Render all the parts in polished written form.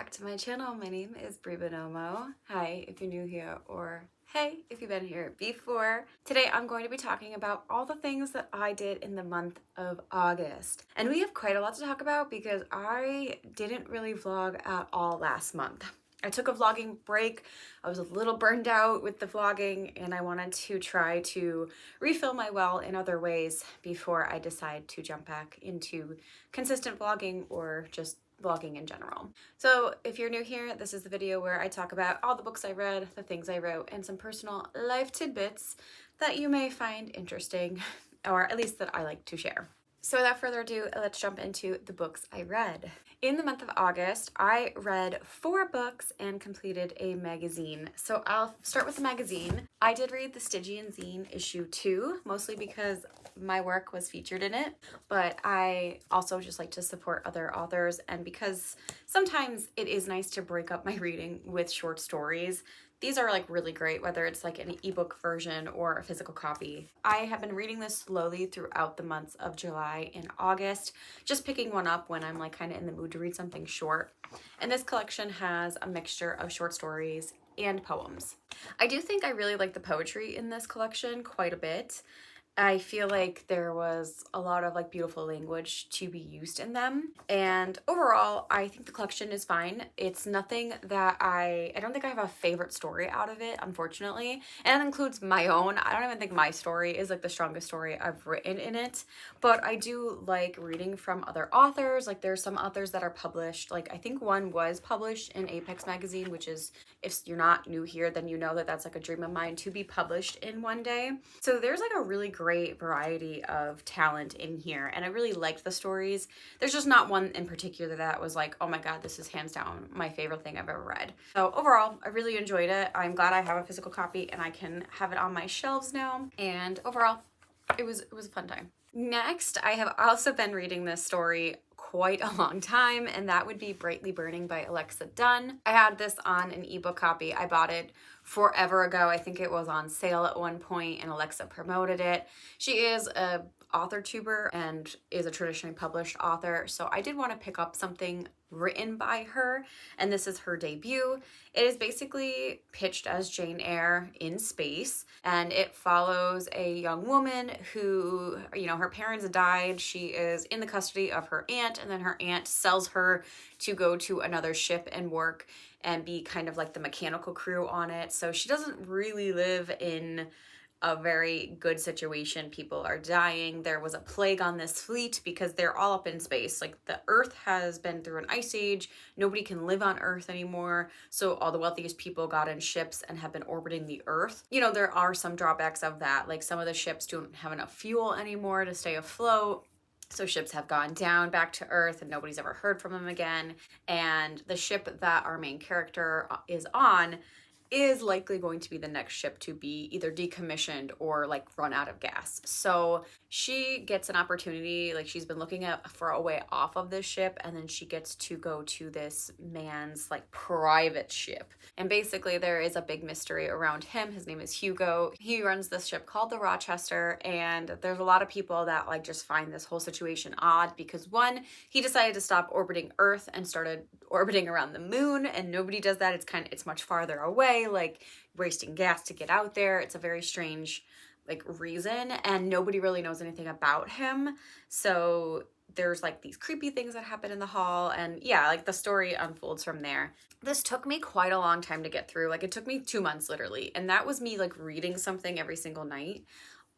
back to my channel. My name is Bree Buonomo. Hi if you're new here, or hey if you've been here before. Today I'm going to be talking about all the things that I did in the month of August. And we have quite a lot to talk about because I didn't really vlog at all last month. I took a vlogging break. I was a little burned out with the vlogging and I wanted to try to refill my well in other ways before I decide to jump back into consistent vlogging or just vlogging in general. So if you're new here, this is the video where I talk about all the books I read, the things I wrote, and some personal life tidbits that you may find interesting, or at least that I like to share. So without further ado, let's jump into the books I read. In the month of August, I read 4 books and completed a magazine. So I'll start with the magazine. I did read the Stygian Zine issue 2, mostly because my work was featured in it, but I also just like to support other authors, and because sometimes it is nice to break up my reading with short stories. These are like really great, whether it's like an ebook version or a physical copy. I have been reading this slowly throughout the months of July and August, just picking one up when I'm like kind of in the mood to read something short. And this collection has a mixture of short stories and poems. I do think I really like the poetry in this collection quite a bit. I feel like there was a lot of like beautiful language to be used in them, and overall I think the collection is fine. It's nothing that I don't think I have a favorite story out of it, unfortunately, and that includes my own. I don't even think my story is like the strongest story I've written in it, but I do like reading from other authors. Like there's some authors that are published, like I think one was published in Apex magazine, which is, if you're not new here, then you know that that's like a dream of mine to be published in one day. So there's like a really great variety of talent in here, and I really liked the stories. There's just not one in particular that was like, oh my god, this is hands down my favorite thing I've ever read. So overall, I really enjoyed it. I'm glad I have a physical copy and I can have it on my shelves now, and overall it was a fun time. Next, I have also been reading this story quite a long time, and that would be Brightly Burning by Alexa Dunn. I had this on an ebook copy. I bought it forever ago. I think it was on sale at one point and Alexa promoted it. She is a author tuber and is a traditionally published author, so I did want to pick up something written by her, and this is her debut. It is basically pitched as Jane Eyre in space, and it follows a young woman who, you know, her parents died. She is in the custody of her aunt, and then her aunt sells her to go to another ship and work and be kind of like the mechanical crew on it. So she doesn't really live in a very good situation. People are dying. There was a plague on this fleet because they're all up in space. Like the Earth has been through an ice age. Nobody can live on Earth anymore. So all the wealthiest people got in ships and have been orbiting the Earth. You know, there are some drawbacks of that. Like some of the ships don't have enough fuel anymore to stay afloat. So ships have gone down back to Earth and nobody's ever heard from them again. And the ship that our main character is on is likely going to be the next ship to be either decommissioned or like run out of gas. So she gets an opportunity, like she's been looking for a way off of this ship, and then she gets to go to this man's like private ship. And basically there is a big mystery around him. His name is Hugo. He runs this ship called the Rochester, and there's a lot of people that like just find this whole situation odd because one, he decided to stop orbiting Earth and started orbiting around the moon, and nobody does that. It's much farther away, like wasting gas to get out there. It's a very strange like reason, and nobody really knows anything about him. So there's like these creepy things that happen in the hall, and yeah, like the story unfolds from there. This took me quite a long time to get through. Like it took me 2 months literally, and that was me like reading something every single night.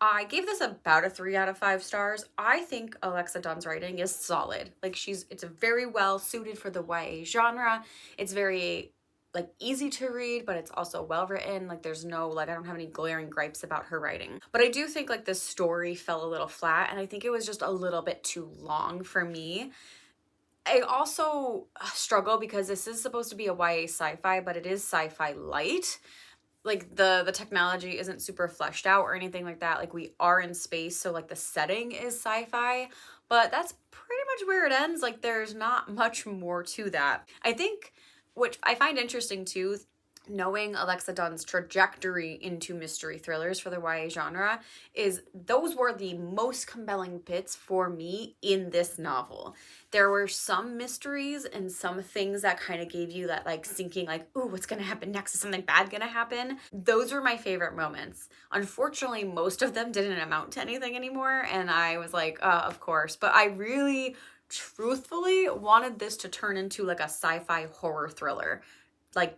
I gave this about a 3 out of 5 stars. I think Alexa Dunn's writing is solid. Like it's very well suited for the YA genre. It's very like easy to read, but it's also well written. Like there's no, like I don't have any glaring gripes about her writing. But I do think like this story fell a little flat, and I think it was just a little bit too long for me. I also struggle because this is supposed to be a YA sci-fi, but it is sci-fi light. Like the technology isn't super fleshed out or anything like that. Like we are in space, so like the setting is sci-fi, but that's pretty much where it ends. Like there's not much more to that. I think what I find interesting too knowing Alexa Dunn's trajectory into mystery thrillers for the YA genre, is those were the most compelling bits for me in this novel. There were some mysteries and some things that kind of gave you that like sinking, like, ooh, what's gonna happen next? Is something bad gonna happen? Those were my favorite moments. Unfortunately, most of them didn't amount to anything anymore, and I was like, of course. But I really truthfully wanted this to turn into like a sci-fi horror thriller. Like,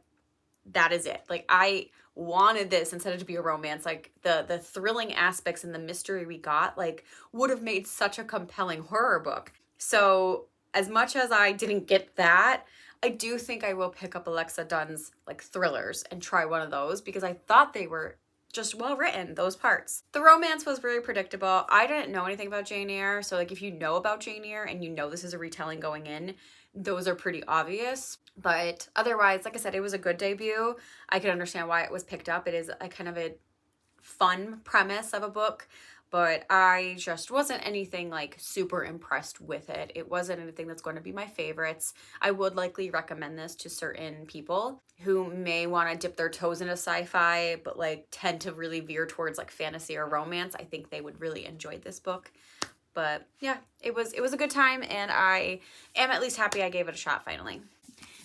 that is it. Like, I wanted this instead of to be a romance. Like, the thrilling aspects and the mystery we got, like, would have made such a compelling horror book. So as much as I didn't get that, I do think I will pick up Alexa Dunn's like thrillers and try one of those, because I thought they were just well written, those parts. The romance was very predictable. I didn't know anything about Jane Eyre, so like if you know about Jane Eyre and you know this is a retelling going in, those are pretty obvious. But otherwise, like I said, it was a good debut. I could understand why it was picked up. It is a kind of a fun premise of a book, but I just wasn't anything like super impressed with it. It wasn't anything that's going to be my favorites. I would likely recommend this to certain people who may want to dip their toes into sci-fi, but like tend to really veer towards like fantasy or romance. I think they would really enjoy this book. But yeah, it was a good time, and I am at least happy I gave it a shot finally.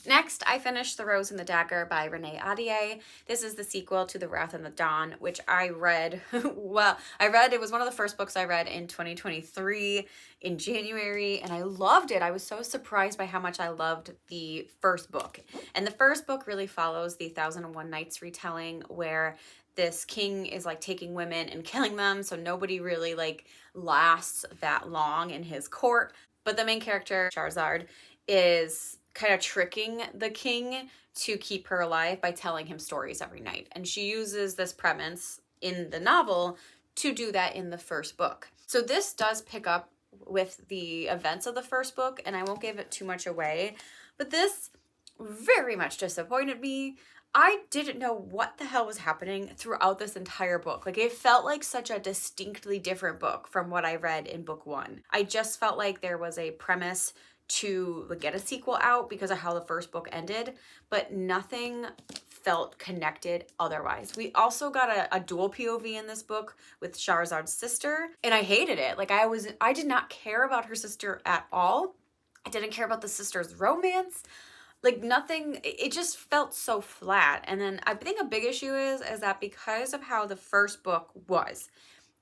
Next, I finished The Rose and the Dagger by Renee Ahdieh. This is the sequel to The Wrath and the Dawn, which I read, it was one of the first books I read in 2023 in January, and I loved it. I was so surprised by how much I loved the first book. And the first book really follows the 1001 Nights retelling, where this king is like taking women and killing them, so nobody really like lasts that long in his court. But the main character, Charizard, is kind of tricking the king to keep her alive by telling him stories every night. And she uses this premise in the novel to do that in the first book. So this does pick up with the events of the first book, and I won't give it too much away, but this very much disappointed me. I didn't know what the hell was happening throughout this entire book. Like, it felt like such a distinctly different book from what I read in book one. I just felt like there was a premise to get a sequel out because of how the first book ended, but nothing felt connected otherwise. We also got a dual POV in this book with Charizard's sister, and I hated it. Like, I did not care about her sister at all. I didn't care about the sister's romance. Like, nothing, it just felt so flat. And then I think a big issue is that because of how the first book was,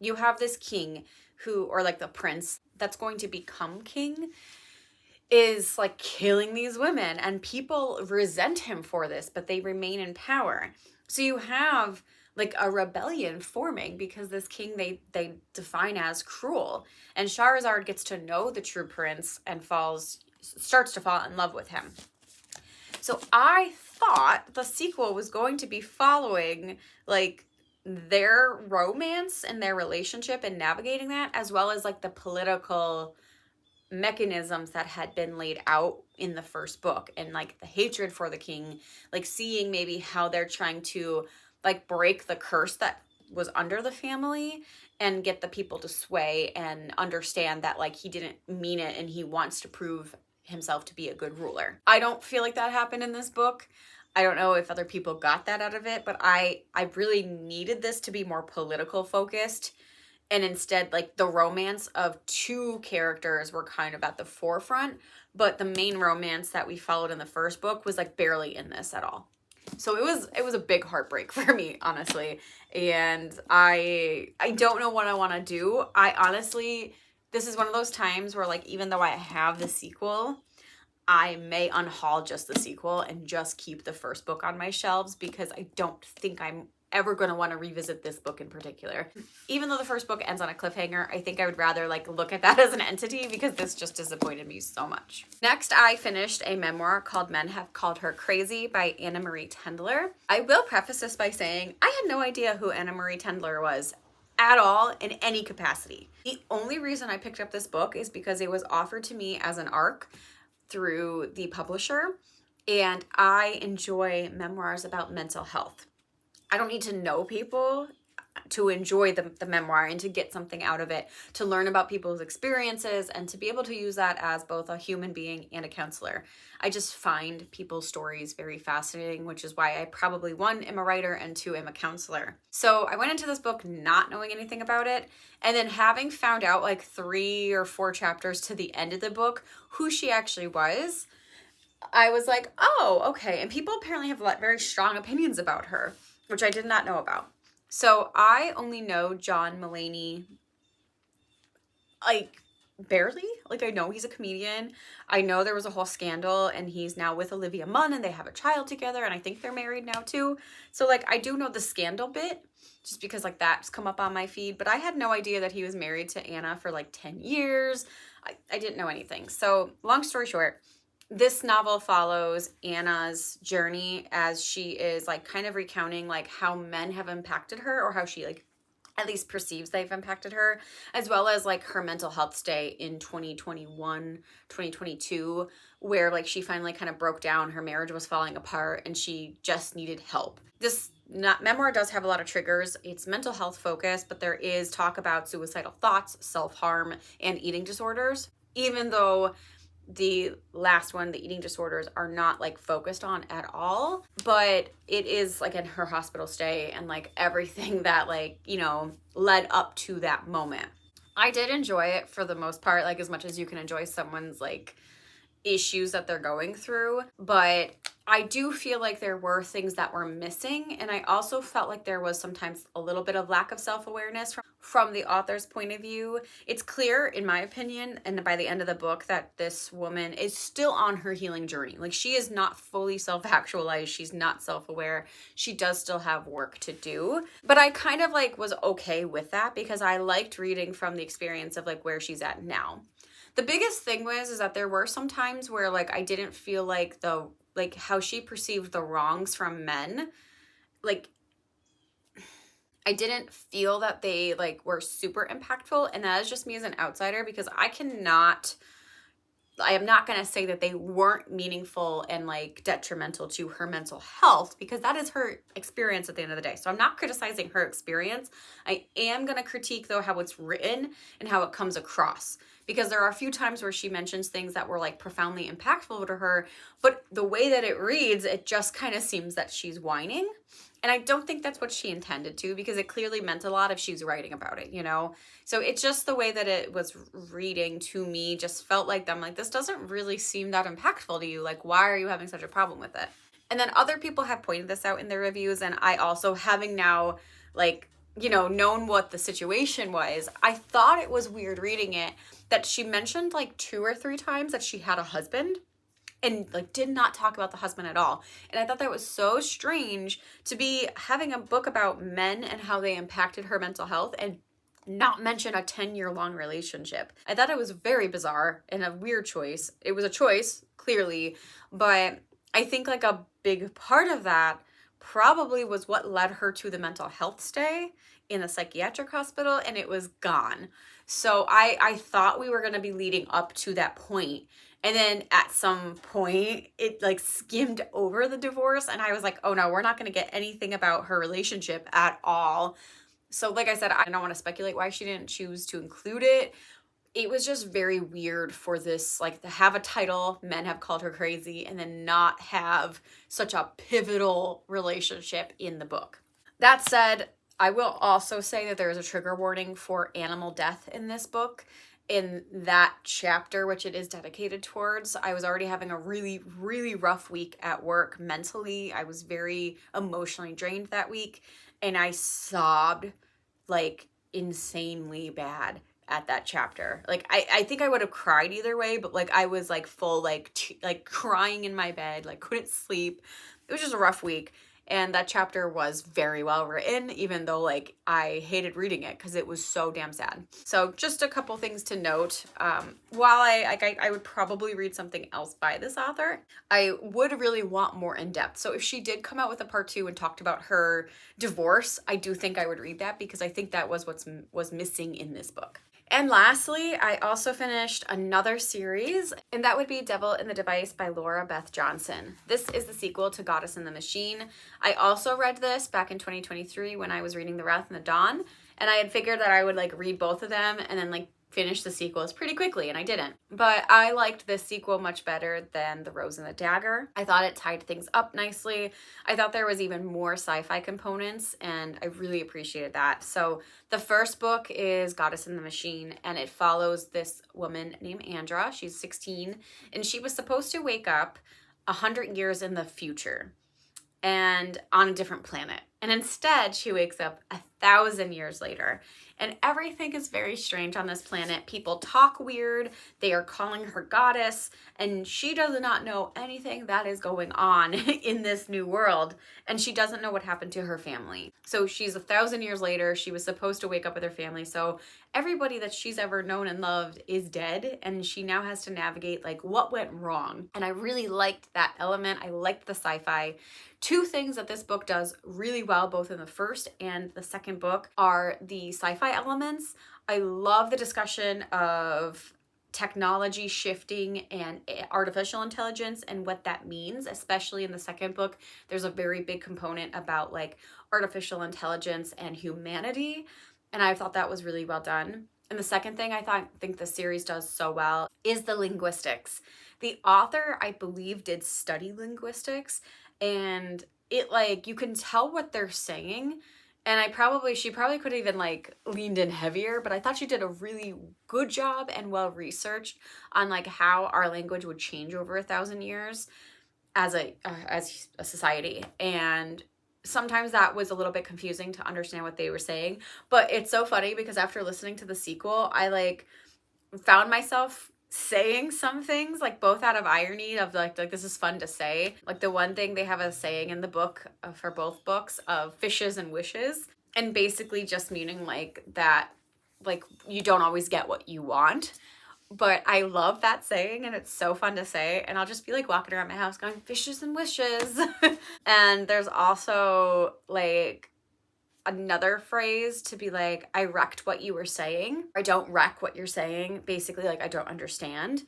you have this king who, or like the prince that's going to become king, is like killing these women, and people resent him for this, but they remain in power. So you have like a rebellion forming because this king they define as cruel, and Charizard gets to know the true prince and starts to fall in love with him. So I thought the sequel was going to be following like their romance and their relationship and navigating that, as well as like the political mechanisms that had been laid out in the first book, and like the hatred for the king, like seeing maybe how they're trying to like break the curse that was under the family and get the people to sway and understand that like he didn't mean it and he wants to prove himself to be a good ruler. I don't feel like that happened in this book. I don't know if other people got that out of it, but I really needed this to be more political focused. And instead, like, the romance of two characters were kind of at the forefront, but the main romance that we followed in the first book was like barely in this at all. So it was a big heartbreak for me, honestly. And I don't know what I want to do. I honestly, this is one of those times where like, even though I have the sequel, I may unhaul just the sequel and just keep the first book on my shelves, because I don't think I'm ever going to want to revisit this book in particular. Even though the first book ends on a cliffhanger, I think I would rather like look at that as an entity, because this just disappointed me so much. Next, I finished a memoir called Men Have Called Her Crazy by Anna Marie Tendler. I will preface this by saying I had no idea who Anna Marie Tendler was at all in any capacity. The only reason I picked up this book is because it was offered to me as an ARC through the publisher, and I enjoy memoirs about mental health. I don't need to know people to enjoy the memoir and to get something out of it, to learn about people's experiences and to be able to use that as both a human being and a counselor. I just find people's stories very fascinating, which is why I probably, one, am a writer, and two, am a counselor. So I went into this book not knowing anything about it, and then having found out like 3 or 4 chapters to the end of the book who she actually was, I was like, oh, okay. And people apparently have very strong opinions about her, which I did not know about. So I only know John Mulaney, like, barely. Like, I know he's a comedian. I know there was a whole scandal, and he's now with Olivia Munn, and they have a child together, and I think they're married now too. So, like, I do know the scandal bit, just because, like, that's come up on my feed. But I had no idea that he was married to Anna for, like, 10 years. I didn't know anything. So, long story short, this novel follows Anna's journey as she is like kind of recounting like how men have impacted her, or how she like at least perceives they've impacted her, as well as like her mental health stay in 2021, 2022, where like she finally kind of broke down, her marriage was falling apart, and she just needed help. This memoir does have a lot of triggers. It's mental health focused, but there is talk about suicidal thoughts, self-harm, and eating disorders, even though the last one, the eating disorders, are not like focused on at all. But it is like in her hospital stay and like everything that like, you know, led up to that moment. I did enjoy it for the most part, like as much as you can enjoy someone's like issues that they're going through, but I do feel like there were things that were missing, and I also felt like there was sometimes a little bit of lack of self-awareness from the author's point of view. It's clear, in my opinion, and by the end of the book, that this woman is still on her healing journey. Like, she is not fully self-actualized, she's not self-aware, she does still have work to do, but I kind of like was okay with that because I liked reading from the experience of like where she's at now. The biggest thing is that there were some times where like I didn't feel like how she perceived the wrongs from men, like I didn't feel that they like were super impactful, and that is just me as an outsider because I am not going to say that they weren't meaningful and like detrimental to her mental health, because that is her experience at the end of the day. So I'm not criticizing her experience. I am going to critique though how it's written and how it comes across, because there are a few times where she mentions things that were like profoundly impactful to her, but the way that it reads, it just kind of seems that she's whining. And I don't think that's what she intended to, because it clearly meant a lot if she's writing about it, you know? So it's just the way that it was reading to me just felt like I'm like, this doesn't really seem that impactful to you. Like, why are you having such a problem with it? And then other people have pointed this out in their reviews. And I also, having now like, you know, known what the situation was, I thought it was weird reading it that she mentioned like 2 or 3 times that she had a husband, and like did not talk about the husband at all. And I thought that was so strange to be having a book about men and how they impacted her mental health and not mention a 10-year-long relationship. I thought it was very bizarre and a weird choice. It was a choice, clearly, but I think like a big part of that probably was what led her to the mental health stay in a psychiatric hospital, and it was gone. So I thought we were going to be leading up to that point. And then at some point, it like skimmed over the divorce. And I was like, oh no, we're not going to get anything about her relationship at all. So like I said, I don't want to speculate why she didn't choose to include it. It was just very weird for this, like, to have a title, Men Have Called Her Crazy, and then not have such a pivotal relationship in the book. That said, I will also say that there is a trigger warning for animal death in this book. In that chapter, which it is dedicated towards, I was already having a really, really rough week at work mentally. I was very emotionally drained that week, and I sobbed like insanely bad at that chapter. Like I think I would have cried either way, but like I was like full like crying in my bed, like couldn't sleep. It was just a rough week. And that chapter was very well written, even though like I hated reading it because it was so damn sad. So just a couple things to note. While I would probably read something else by this author, I would really want more in depth. So if she did come out with a part 2 and talked about her divorce, I do think I would read that, because I think that was what was missing in this book. And lastly, I also finished another series, and that would be Devil in the Device by Laura Beth Johnson. This is the sequel to Goddess in the Machine. I also read this back in 2023 when I was reading The Wrath and the Dawn, and I had figured that I would like read both of them and then like finish the sequels pretty quickly, and I didn't. But I liked this sequel much better than The Rose and the Dagger. I thought it tied things up nicely. I thought there was even more sci-fi components, and I really appreciated that. So the first book is Goddess in the Machine, and it follows this woman named Andra. She's 16, and she was supposed to wake up 100 years in the future and on a different planet. And instead, she wakes up 1,000 years later. And everything is very strange on this planet. People talk weird. They are calling her goddess. And she does not know anything that is going on in this new world. And she doesn't know what happened to her family. So she's 1,000 years later. She was supposed to wake up with her family. So everybody that she's ever known and loved is dead. And she now has to navigate like what went wrong. And I really liked that element. I liked the sci-fi. Two things that this book does really well, both in the first and the second book, are the sci-fi elements. I love the discussion of technology shifting and artificial intelligence and what that means, especially in the second book. There's a very big component about like artificial intelligence and humanity, and I thought that was really well done. And the second thing think the series does so well is the linguistics. The author, I believe, did study linguistics, and it like you can tell what they're saying. And she probably could have even like leaned in heavier, but I thought she did a really good job and well researched on like how our language would change over 1,000 years as a society. And sometimes that was a little bit confusing to understand what they were saying, but it's so funny because after listening to the sequel, I like found myself saying some things like both out of irony of like this is fun to say. Like the one thing, they have a saying in the book for both books of fishes and wishes, and basically just meaning like that like you don't always get what you want. But I love that saying, and it's so fun to say, and I'll just be like walking around my house going fishes and wishes. And there's also like another phrase to be like, I wrecked what you were saying. I don't wreck what you're saying. Basically, like, I don't understand.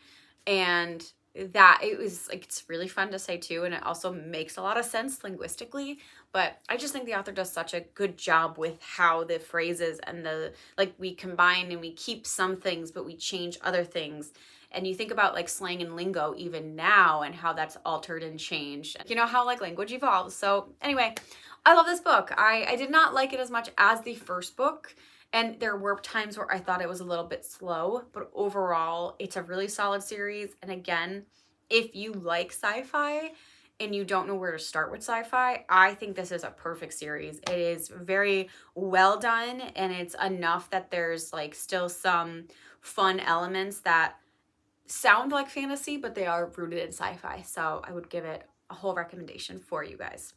And that it was like, it's really fun to say too. And it also makes a lot of sense linguistically. But I just think the author does such a good job with how the phrases and the, like, we combine and we keep some things, but we change other things. And you think about like slang and lingo even now and how that's altered and changed. You know how like language evolves. So anyway, I love this book. I did not like it as much as the first book, and there were times where I thought it was a little bit slow, but overall, it's a really solid series. And again, if you like sci-fi and you don't know where to start with sci-fi, I think this is a perfect series. It is very well done, and it's enough that there's like still some fun elements that sound like fantasy, but they are rooted in sci-fi. So I would give it a whole recommendation for you guys.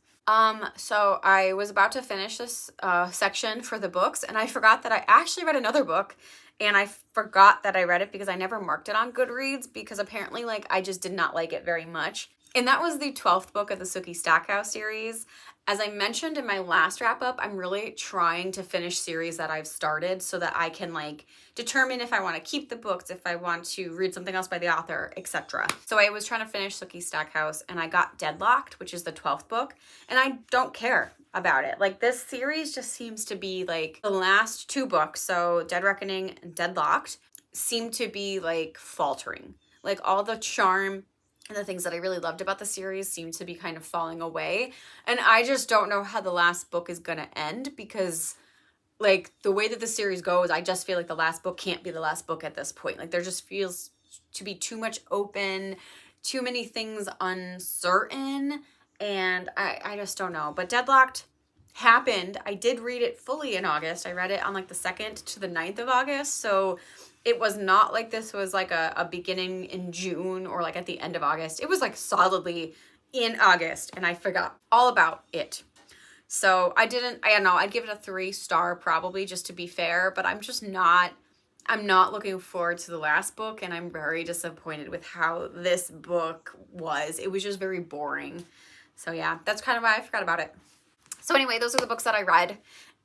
So I was about to finish this section for the books, and I forgot that I actually read another book, and I forgot that I read it because I never marked it on Goodreads because apparently like I just did not like it very much. And that was the 12th book of the Sookie Stackhouse series. As I mentioned in my last wrap up, I'm really trying to finish series that I've started so that I can like determine if I want to keep the books, if I want to read something else by the author, etc. So I was trying to finish Sookie Stackhouse, and I got Deadlocked, which is the 12th book, and I don't care about it. Like this series just seems to be like the last two books, so Dead Reckoning and Deadlocked, seem to be like faltering. Like all the charm and the things that I really loved about the series seem to be kind of falling away. And I just don't know how the last book is going to end because like the way that the series goes, I just feel like the last book can't be the last book at this point. Like there just feels to be too much open, too many things uncertain, and I just don't know. But Deadlocked happened. I did read it fully in August. I read it on like the 2nd to the 9th of August. So it was not like this was like a beginning in June or like at the end of August. It was like solidly in August, and I forgot all about it. So I don't know, I'd give it a 3-star probably just to be fair, but I'm not looking forward to the last book, and I'm very disappointed with how this book was. It was just very boring. So yeah, that's kind of why I forgot about it. So anyway, those are the books that I read.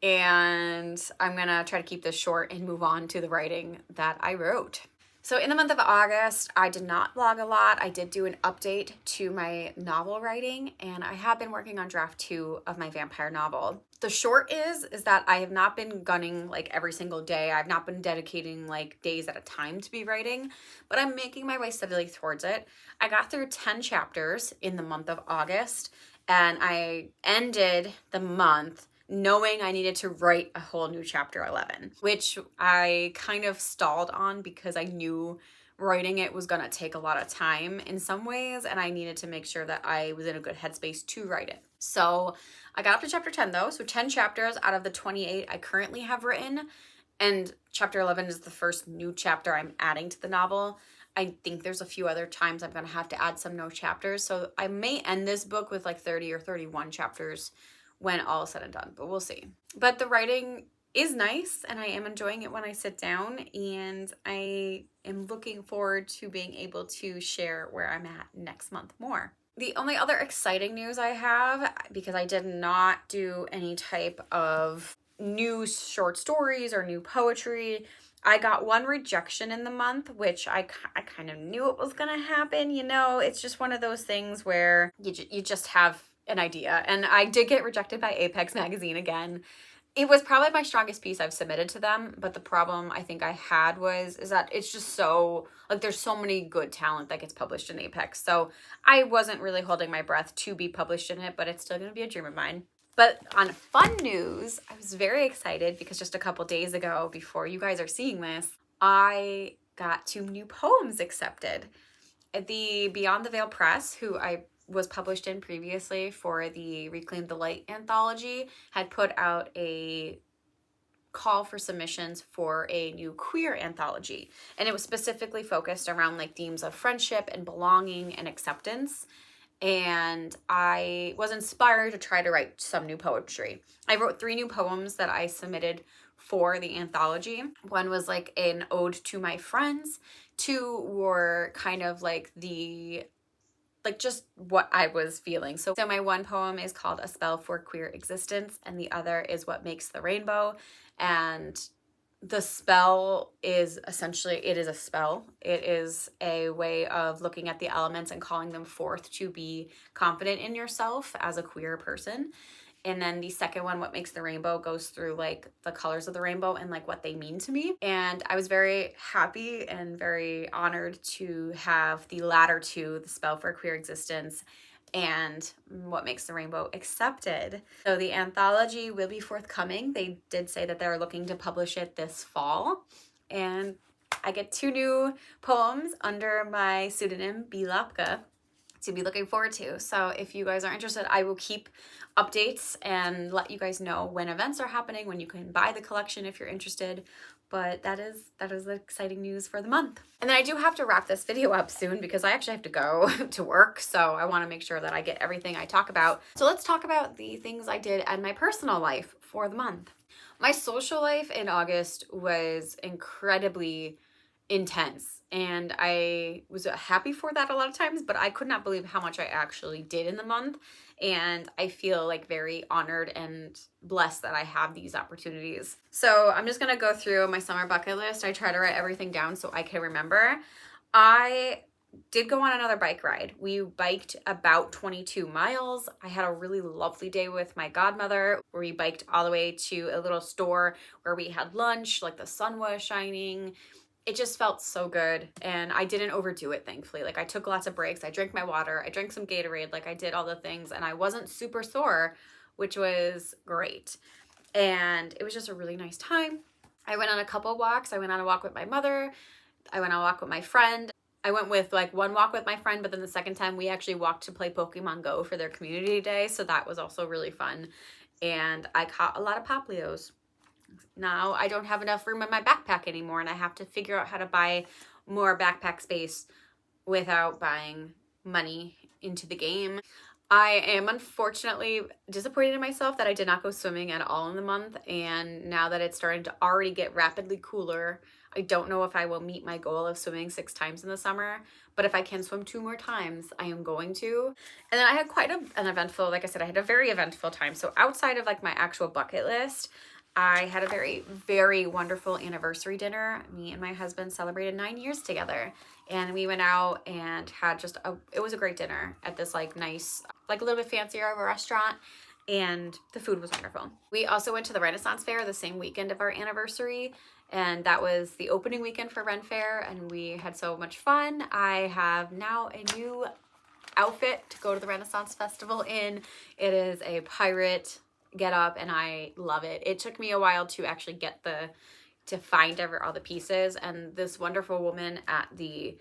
and I'm gonna try to keep this short and move on to the writing that I wrote. So in the month of August, I did not vlog a lot. I did do an update to my novel writing, and I have been working on draft 2 of my vampire novel. The short is that I have not been gunning like every single day. I've not been dedicating like days at a time to be writing, but I'm making my way steadily towards it. I got through 10 chapters in the month of August, and I ended the month knowing I needed to write a whole new chapter 11, which I kind of stalled on because I knew writing it was going to take a lot of time in some ways, and I needed to make sure that I was in a good headspace to write it. So I got up to chapter 10 though, so 10 chapters out of the 28 I currently have written, and chapter 11 is the first new chapter I'm adding to the novel. I think there's a few other times I'm going to have to add some no chapters, so I may end this book with like 30 or 31 chapters when all is said and done, but we'll see. But the writing is nice, and I am enjoying it when I sit down, and I am looking forward to being able to share where I'm at next month more. The only other exciting news I have, because I did not do any type of new short stories or new poetry, I got one rejection in the month, which I kind of knew it was gonna happen. You know, it's just one of those things where you just have an idea. And I did get rejected by Apex magazine again. It was probably my strongest piece I've submitted to them, but the problem I think I had is that it's just so, like, there's so many good talent that gets published in Apex. So I wasn't really holding my breath to be published in it, but it's still going to be a dream of mine. But on fun news, I was very excited because just a couple days ago, before you guys are seeing this, I got 2 new poems accepted. The Beyond the Veil Press, who I was published in previously for the Reclaim the Light anthology, had put out a call for submissions for a new queer anthology, and it was specifically focused around like themes of friendship and belonging and acceptance. And I was inspired to try to write some new poetry. I wrote 3 new poems that I submitted for the anthology. One was like an ode to my friends. 2 were kind of like just what I was feeling. So my one poem is called A Spell for Queer Existence, and the other is What Makes the Rainbow. And the spell is essentially, it is a spell. It is a way of looking at the elements and calling them forth to be confident in yourself as a queer person. And then the second one, What Makes the Rainbow, goes through like the colors of the rainbow and like what they mean to me. And I was very happy and very honored to have the latter 2, The Spell for Queer Existence and What Makes the Rainbow, accepted. So the anthology will be forthcoming. They did say that they're looking to publish it this fall. And I get 2 new poems under my pseudonym, B. Lapka, to be looking forward to. So if you guys are interested, I will keep updates and let you guys know when events are happening, when you can buy the collection if you're interested. But that is the exciting news for the month. And then I do have to wrap this video up soon because I actually have to go to work. So I want to make sure that I get everything I talk about. So let's talk about the things I did in my personal life for the month. My social life in August was incredibly intense, and I was happy for that a lot of times, but I could not believe how much I actually did in the month. And I feel like very honored and blessed that I have these opportunities. So I'm just gonna go through my summer bucket list. I try to write everything down so I can remember. I did go on another bike ride. We biked about 22 miles. I had a really lovely day with my godmother where we biked all the way to a little store where we had lunch, like the sun was shining. It just felt so good, and I didn't overdo it, thankfully. Like, I took lots of breaks. I drank my water. I drank some Gatorade. Like, I did all the things, and I wasn't super sore, which was great. And it was just a really nice time. I went on a couple walks. I went on a walk with my mother. I went on a walk with my friend. I went with like one walk with my friend, but then the second time we actually walked to play Pokemon Go for their community day. So that was also really fun. And I caught a lot of poplios. Now I don't have enough room in my backpack anymore, and I have to figure out how to buy more backpack space without buying money into the game. I am unfortunately disappointed in myself that I did not go swimming at all in the month, and now that it's starting to already get rapidly cooler, I don't know if I will meet my goal of swimming 6 times in the summer, but if I can swim 2 more times, I am going to. And then I had quite an eventful, like I said, I had a very eventful time. So outside of like my actual bucket list, I had a very, very wonderful anniversary dinner. Me and my husband celebrated 9 years together, and we went out and had just it was a great dinner at this like nice, like a little bit fancier of a restaurant, and the food was wonderful. We also went to the Renaissance Fair the same weekend of our anniversary, and that was the opening weekend for Ren Fair, and we had so much fun. I have now a new outfit to go to the Renaissance Festival in. It is a pirate get up, and I love it. It took me a while to actually get to find all the pieces, and this wonderful woman at the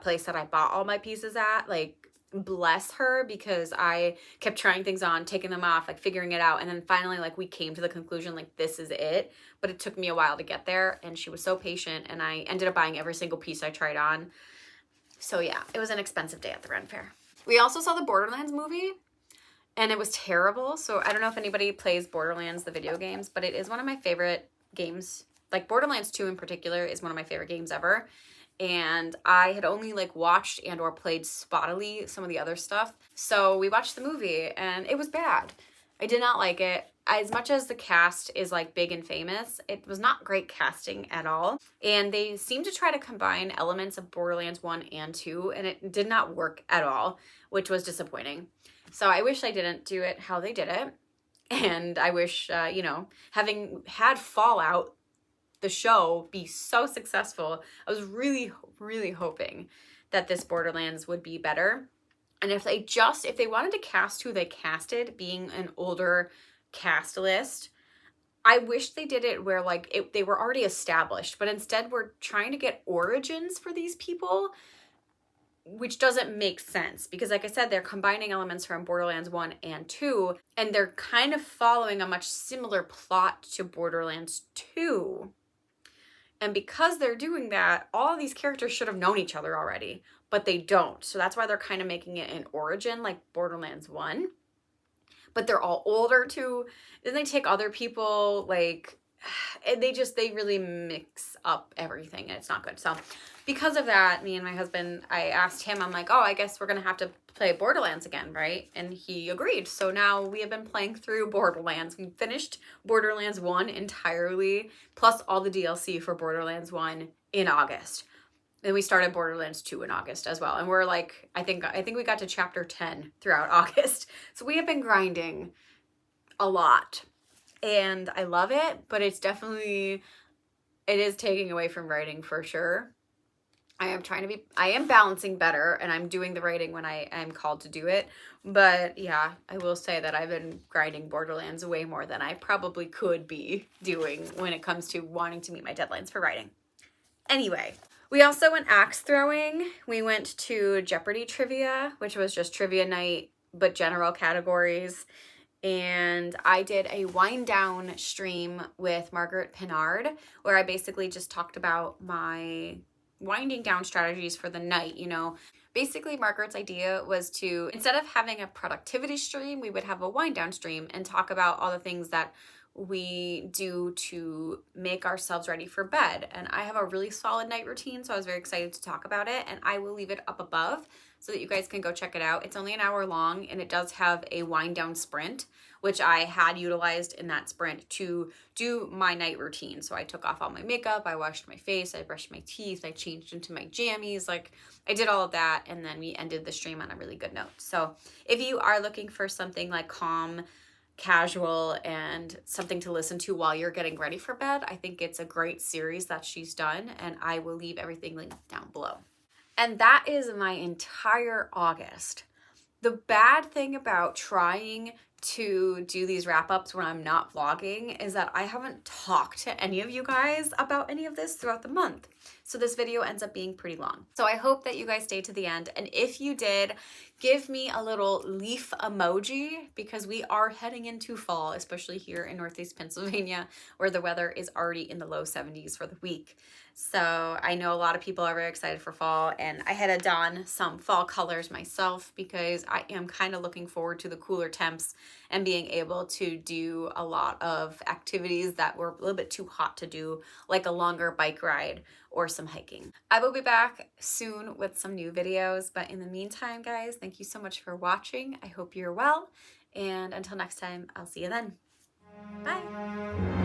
place that I bought all my pieces at, like, bless her, because I kept trying things on, taking them off, like figuring it out, and then finally like we came to the conclusion like this is it. But it took me a while to get there, and she was so patient, and I ended up buying every single piece I tried on. So yeah, it was an expensive day at the Ren Fair. We also saw the Borderlands movie, and it was terrible. So I don't know if anybody plays Borderlands, the video games, but it is one of my favorite games. Like Borderlands 2 in particular is one of my favorite games ever. And I had only like watched and or played spottily some of the other stuff. So we watched the movie, and it was bad. I did not like it. As much as the cast is like big and famous, it was not great casting at all. And they seemed to try to combine elements of Borderlands 1 and 2, and it did not work at all, which was disappointing. So I wish I didn't do it how they did it. And I wish, you know, having had Fallout, the show, be so successful, I was really, really hoping that this Borderlands would be better. And if they wanted to cast who they casted, being an older cast list, I wish they did it where like they were already established, but instead we're trying to get origins for these people, which doesn't make sense, because like I said, they're combining elements from Borderlands 1 and 2, and they're kind of following a much similar plot to Borderlands 2. And because they're doing that, all of these characters should have known each other already, but they don't. So that's why they're kind of making it an origin like Borderlands 1. But they're all older too. Then they take other people, like, and they really mix up everything, and it's not good. So because of that, me and my husband, I asked him, I'm like, oh, I guess we're going to have to play Borderlands again, right? And he agreed. So now we have been playing through Borderlands. We finished Borderlands 1 entirely, plus all the DLC for Borderlands 1 in August. And we started Borderlands 2 in August as well. And we're like, I think we got to chapter 10 throughout August. So we have been grinding a lot. And I love it, but it is taking away from writing for sure. I am balancing better, and I'm doing the writing when I am called to do it. But yeah, I will say that I've been grinding Borderlands way more than I probably could be doing when it comes to wanting to meet my deadlines for writing. Anyway, we also went axe throwing. We went to Jeopardy trivia, which was just trivia night, but general categories. And I did a wind down stream with Margaret Pinard, where I basically just talked about my winding down strategies for the night. You know, basically Margaret's idea was to, instead of having a productivity stream, we would have a wind down stream and talk about all the things that we do to make ourselves ready for bed. And I have a really solid night routine, so I was very excited to talk about it, and I will leave it up above so that you guys can go check it out. It's only an hour long, and it does have a wind down sprint, which I had utilized in that sprint to do my night routine. So I took off all my makeup, I washed my face, I brushed my teeth, I changed into my jammies, like I did all of that, and then we ended the stream on a really good note. So if you are looking for something like calm, casual, and something to listen to while you're getting ready for bed, I think it's a great series that she's done, and I will leave everything linked down below. And that is my entire August. The bad thing about trying to do these wrap-ups when I'm not vlogging is that I haven't talked to any of you guys about any of this throughout the month. So this video ends up being pretty long. So I hope that you guys stayed to the end. And if you did, give me a little leaf emoji, because we are heading into fall, especially here in Northeast Pennsylvania, where the weather is already in the low 70s for the week. So I know a lot of people are very excited for fall, and I had to don some fall colors myself because I am kind of looking forward to the cooler temps and being able to do a lot of activities that were a little bit too hot to do, like a longer bike ride or some hiking. I will be back soon with some new videos, but in the meantime, guys, thank you so much for watching. I hope you're well, and until next time, I'll see you then. Bye.